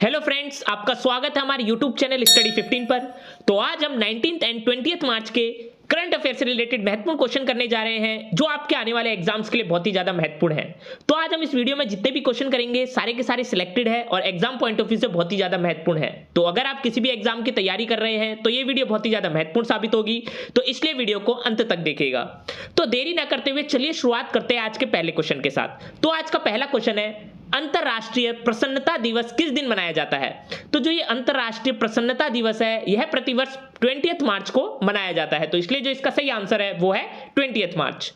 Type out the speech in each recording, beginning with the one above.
Hello friends, आपका स्वागत है हमारे यूट्यूब चैनल स्टडी 15 पर। तो आज हम 19th एंड 20th मार्च के करंट अफेयर से रिलेटेड महत्वपूर्ण क्वेश्चन करने जा रहे हैं, जो आपके आने वाले एग्जाम्स के लिए बहुत ही ज्यादा महत्वपूर्ण है। तो आज हम इस वीडियो में जितने भी क्वेश्चन करेंगे सारे के सारे सिलेक्टेड है और एग्जाम पॉइंट ऑफ व्यू से बहुत ही ज्यादा महत्वपूर्ण है। तो अगर आप किसी भी एग्जाम की तैयारी कर रहे हैं तो ये वीडियो बहुत ही ज्यादा महत्वपूर्ण साबित होगी, तो इसलिए वीडियो को अंत तक देखिएगा। तो देरी ना करते हुए चलिए शुरुआत करते हैं आज के पहले क्वेश्चन के साथ। तो आज का पहला क्वेश्चन है, अंतरराष्ट्रीय प्रसन्नता दिवस किस दिन मनाया जाता है? तो जो ये अंतरराष्ट्रीय प्रसन्नता दिवस है, यह प्रतिवर्ष 20th मार्च को मनाया जाता है। तो इसलिए जो इसका सही आंसर है वो है 20th मार्च।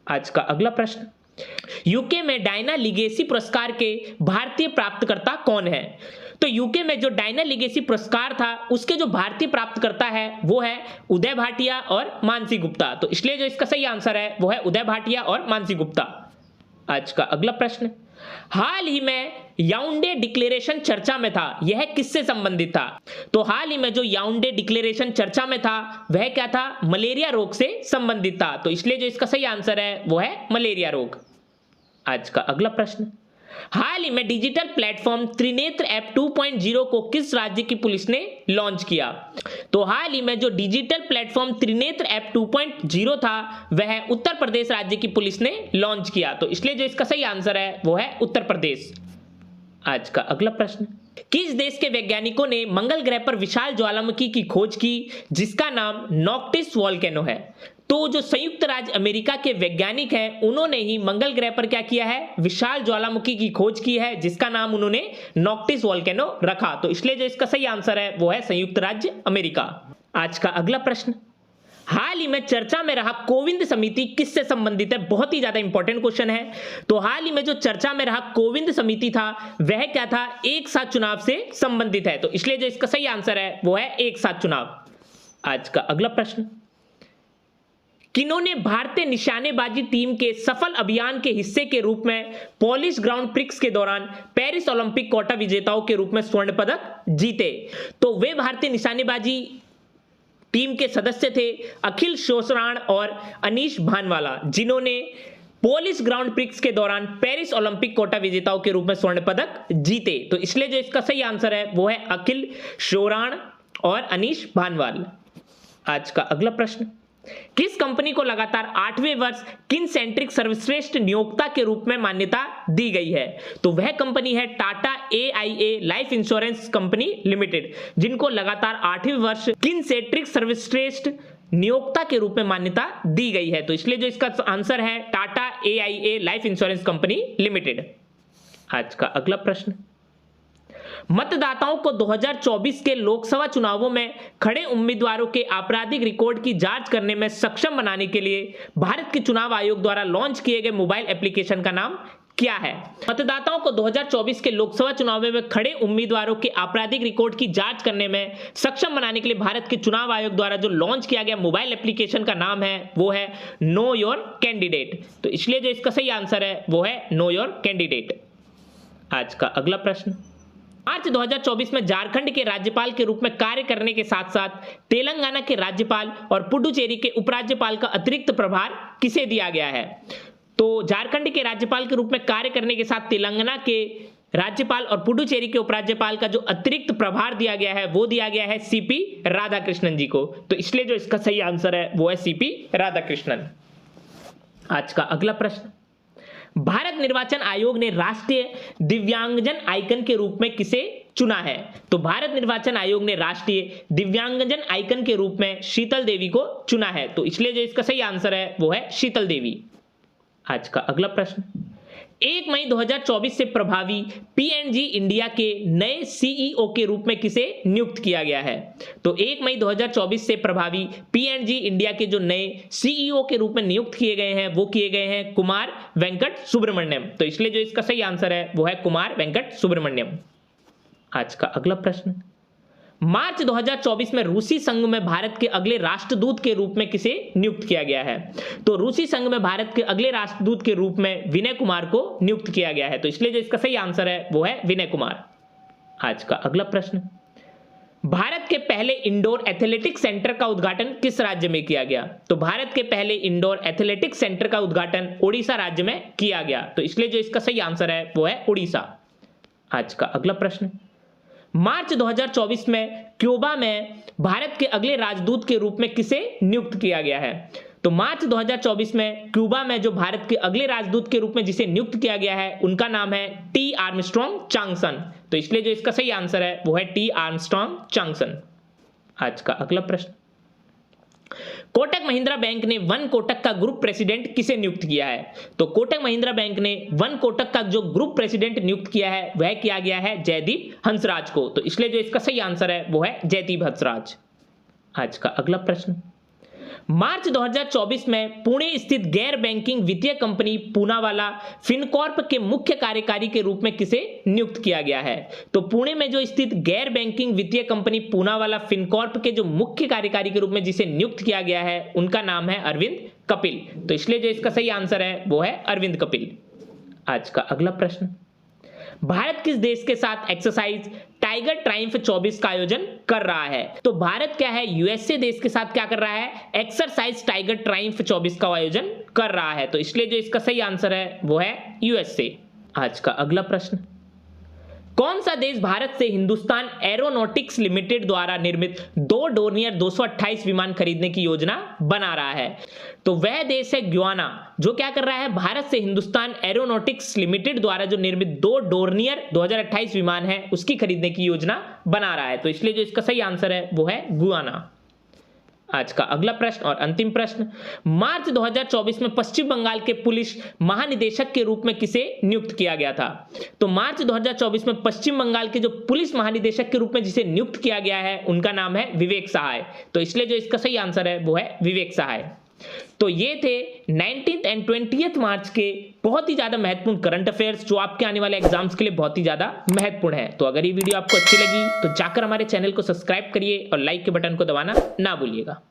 आज का अगला प्रश्न, यूके में डायना लिगेसी पुरस्कार के भारतीय प्राप्तकर्ता कौन है? तो यूके में जो डायना लिगेसी पुरस्कार था उसके जो भारतीय प्राप्तकर्ता है वो है उदय भाटिया और मानसी गुप्ता। तो इसलिए जो इसका सही आंसर है वो है उदय भाटिया और मानसी गुप्ता। आज का अगला प्रश्न, हाल ही में याउंडे डिक्लेरेशन चर्चा में था, यह किससे संबंधित था? तो हाल ही में जो याउंडे डिक्लेरेशन चर्चा में था वह क्या था? मलेरिया रोग से संबंधित था। तो इसलिए जो इसका सही आंसर है वो है मलेरिया रोग। आज का अगला प्रश्न, हाल ही में डिजिटल प्लेटफॉर्म त्रिनेत्र ऐप 2.0 को किस राज्य की पुलिस ने लॉन्च किया? तो हाल ही में जो डिजिटल प्लेटफॉर्म त्रिनेत्र ऐप 2.0 था वह उत्तर प्रदेश राज्य की पुलिस ने लॉन्च किया। तो इसलिए जो इसका सही आंसर है वो है उत्तर प्रदेश। आज का अगला प्रश्न, किस देश के वैज्ञानिकों ने मंगल ग्रह पर विशाल ज्वालामुखी की खोज की जिसका नाम नॉक्टिस वोल्केनो है? तो जो संयुक्त राज्य अमेरिका के वैज्ञानिक हैं उन्होंने ही मंगल ग्रह पर क्या किया है? विशाल ज्वालामुखी की खोज की है जिसका नाम उन्होंने नॉक्टिस वोल्केनो रखा। तो इसलिए जो इसका सही आंसर है वो है संयुक्त राज्य अमेरिका। आज का अगला प्रश्न, हाल ही में चर्चा में रहा कोविंद समिति किससे संबंधित है? बहुत ही ज्यादा इंपॉर्टेंट क्वेश्चन है। तो हाल ही में जो चर्चा में रहा कोविंद समिति था वह क्या था? एक साथ चुनाव से संबंधित है। तो इसलिए जो इसका सही आंसर है वो है एक साथ चुनाव। आज का अगला प्रश्न, किन्होंने भारतीय निशानेबाजी टीम के सफल अभियान के हिस्से के रूप में पोलिश ग्राउंड प्रिक्स के दौरान पेरिस ओलंपिक कोटा विजेताओं के रूप में स्वर्ण पदक जीते? तो वे भारतीय निशानेबाजी टीम के सदस्य थे अखिल शोसराण और अनीश भानवाला, जिन्होंने पोलिश ग्राउंड प्रिक्स के दौरान पेरिस ओलंपिक कोटा विजेताओं के रूप में स्वर्ण पदक जीते। तो इसलिए जो इसका सही आंसर है वो है अखिल शोराण और अनीश भानवाल। आज का अगला प्रश्न, किस कंपनी को लगातार 8वें वर्ष किन सेंट्रिक सर्वश्रेष्ठ नियोक्ता के रूप में मान्यता दी गई है? तो वह कंपनी है Tata AIA life insurance company limited, जिनको लगातार 8वें वर्ष किन सेंट्रिक सर्वश्रेष्ठ नियोक्ता के रूप में मान्यता दी गई है। तो इसलिए जो इसका आंसर है Tata AIA life insurance company limited. आज का अगला प्रश्न, मतदाताओं को 2024 के लोकसभा चुनावों में खड़े उम्मीदवारों के आपराधिक रिकॉर्ड की जांच करने में सक्षम बनाने के लिए भारत के चुनाव आयोग द्वारा लॉन्च किए गए मोबाइल एप्लीकेशन का नाम क्या है? मतदाताओं को 2024 के लोकसभा चुनाव में खड़े उम्मीदवारों के आपराधिक रिकॉर्ड की जांच करने में सक्षम बनाने के लिए भारत के चुनाव आयोग द्वारा जो लॉन्च किया गया मोबाइल एप्लीकेशन का नाम है वो है नो योर कैंडिडेट। तो इसलिए जो इसका सही आंसर है वो है नो योर कैंडिडेट। आज का अगला प्रश्न, मार्च 2024 में झारखंड के राज्यपाल के रूप में कार्य करने के साथ साथ तेलंगाना के राज्यपाल और पुडुचेरी के उपराज्यपाल का अतिरिक्त प्रभार किसे दिया गया है? तो झारखंड के राज्यपाल के रूप में कार्य करने के साथ तेलंगाना के राज्यपाल और पुडुचेरी के उपराज्यपाल का जो अतिरिक्त प्रभार दिया गया है वो दिया गया है CP राधाकृष्णन जी को। तो इसलिए जो इसका सही आंसर है वो है CP राधाकृष्णन। आज का अगला प्रश्न, भारत निर्वाचन आयोग ने राष्ट्रीय दिव्यांगजन आइकन के रूप में किसे चुना है? तो भारत निर्वाचन आयोग ने राष्ट्रीय दिव्यांगजन आइकन के रूप में शीतल देवी को चुना है। तो इसलिए जो इसका सही आंसर है वो है शीतल देवी। आज का अगला प्रश्न, 1 मई 2024 से प्रभावी P&G इंडिया के नए CEO के रूप में किसे नियुक्त किया गया है? तो 1 मई 2024 से प्रभावी P&G इंडिया के जो नए CEO के रूप में नियुक्त किए गए हैं वो किए गए हैं कुमार वेंकट सुब्रमण्यम। तो इसलिए जो इसका सही आंसर है वो है कुमार वेंकट सुब्रमण्यम। आज का अगला प्रश्न, मार्च 2024 में रूसी संघ में भारत के अगले राष्ट्रदूत के रूप में किसे नियुक्त किया गया है? तो रूसी संघ में भारत के अगले राष्ट्रदूत के रूप में विनय कुमार को नियुक्त किया गया है। तो इसलिए जो इसका सही आंसर है वो है विनय कुमार। आज का अगला प्रश्न, भारत के पहले इंडोर एथलेटिक्स सेंटर का उद्घाटन किस राज्य में किया गया? तो भारत के पहले इंडोर एथलेटिक्स सेंटर का उद्घाटन उड़ीसा राज्य में किया गया। तो इसलिए जो इसका सही आंसर है वो है उड़ीसा। आज का अगला प्रश्न, मार्च 2024 में क्यूबा में भारत के अगले राजदूत के रूप में किसे नियुक्त किया गया है? तो मार्च 2024 में क्यूबा में जो भारत के अगले राजदूत के रूप में जिसे नियुक्त किया गया है उनका नाम है टी आर्मस्ट्रॉन्ग चांगसन। तो इसलिए जो इसका सही आंसर है वो है टी आर्मस्ट्रॉन्ग चांगसन। आज का अगला प्रश्न, कोटक महिंद्रा बैंक ने वन कोटक का ग्रुप प्रेसिडेंट किसे नियुक्त किया है? तो कोटक महिंद्रा बैंक ने वन कोटक का जो ग्रुप प्रेसिडेंट नियुक्त किया है वह किया गया है जयदीप हंसराज को। तो इसलिए जो इसका सही आंसर है वो है जयदीप हंसराज। आज का अगला प्रश्न, मार्च 2024 में पुणे स्थित गैर बैंकिंग वित्तीय कंपनी पूनावाला फिनकॉर्प के मुख्य कार्यकारी के रूप में किसे नियुक्त किया गया है? तो पुणे में जो स्थित गैर बैंकिंग वित्तीय कंपनी पूनावाला फिनकॉर्प के जो मुख्य कार्यकारी के रूप में जिसे नियुक्त किया गया है उनका नाम है अरविंद कपिल। तो इसलिए जो इसका सही आंसर है वो है अरविंद कपिल। आज का अगला प्रश्न, भारत किस देश के साथ एक्सरसाइज टाइगर ट्रायम्फ 24 का आयोजन कर रहा है? तो भारत क्या है, यूएसए देश के साथ क्या कर रहा है, एक्सरसाइज टाइगर ट्रायम्फ 24 का आयोजन कर रहा है। तो इसलिए जो इसका सही आंसर है वो है यूएसए। आज का अगला प्रश्न, कौन सा देश भारत से हिंदुस्तान एरोनॉटिक्स लिमिटेड द्वारा निर्मित 2 डोर्नियर 228 विमान खरीदने की योजना बना रहा है? तो वह देश है गुयाना, जो क्या कर रहा है, भारत से हिंदुस्तान एरोनॉटिक्स लिमिटेड द्वारा जो निर्मित 2 डोर्नियर 2028 विमान है उसकी खरीदने की योजना बना रहा है। तो इसलिए जो इसका सही आंसर है वो है गुयाना। आज का अगला प्रश्न और अंतिम प्रश्न, मार्च 2024 में पश्चिम बंगाल के पुलिस महानिदेशक के रूप में किसे नियुक्त किया गया था? तो मार्च 2024 में पश्चिम बंगाल के जो पुलिस महानिदेशक के रूप में जिसे नियुक्त किया गया है उनका नाम है विवेक सहाय। तो इसलिए जो इसका सही आंसर है वो है विवेक सहाय। तो ये थे 19th एंड 20th मार्च के बहुत ही ज्यादा महत्वपूर्ण करंट अफेयर्स जो आपके आने वाले एग्जाम्स के लिए बहुत ही ज्यादा महत्वपूर्ण है। तो अगर ये वीडियो आपको अच्छी लगी तो जाकर हमारे चैनल को सब्सक्राइब करिए और लाइक के बटन को दबाना ना भूलिएगा।